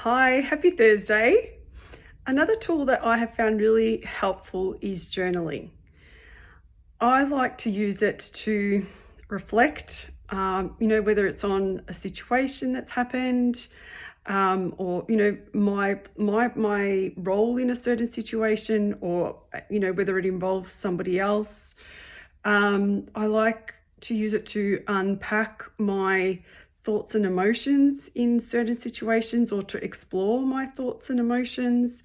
Hi, happy Thursday. Another tool that I have found really helpful is journaling. I like to use it to reflect, whether it's on a situation that's happened, or my role in a certain situation, or whether it involves somebody else. I like to use it to unpack my thoughts and emotions in certain situations, or to explore my thoughts and emotions,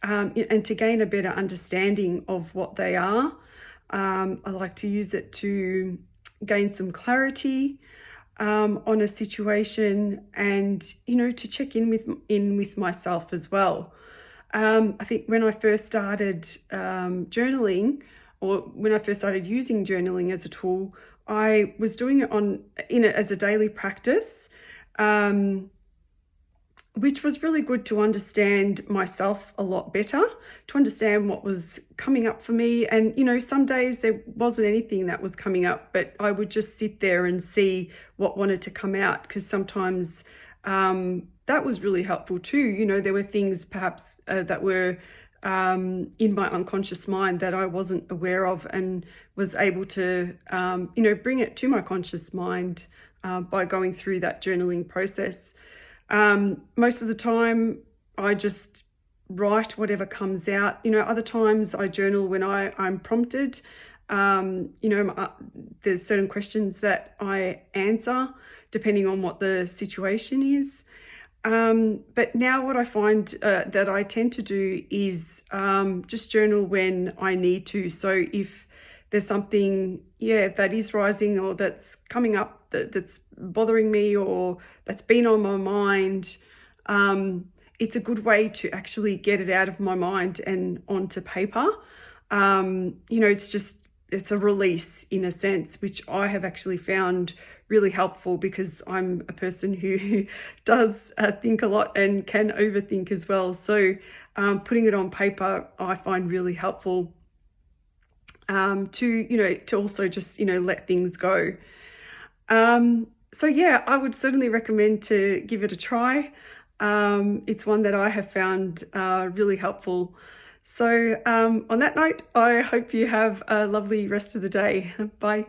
and to gain a better understanding of what they are. I like to use it to gain some clarity on a situation, and to check in with myself as well. I think when I first started journaling, or when I first started using journaling as a tool, I was doing it as a daily practice, um, which was really good to understand myself a lot better, to understand what was coming up for me. And some days there wasn't anything that was coming up, but I would just sit there and see what wanted to come out, because sometimes that was really helpful too. There were things perhaps that were in my unconscious mind that I wasn't aware of, and was able to bring it to my conscious mind by going through that journaling process. Most of the time I just write whatever comes out. Other times I journal when I'm prompted. There's certain questions that I answer depending on what the situation is. But now what I find that I tend to do is just journal when I need to. So if there's something, that is rising, or that's coming up, that's bothering me, or that's been on my mind, it's a good way to actually get it out of my mind and onto paper. It's a release in a sense, which I have actually found really helpful, because I'm a person who does think a lot and can overthink as well. So putting it on paper I find really helpful, to also just let things go. So yeah, I would certainly recommend to give it a try. It's one that I have found really helpful. So on that note, I hope you have a lovely rest of the day. Bye.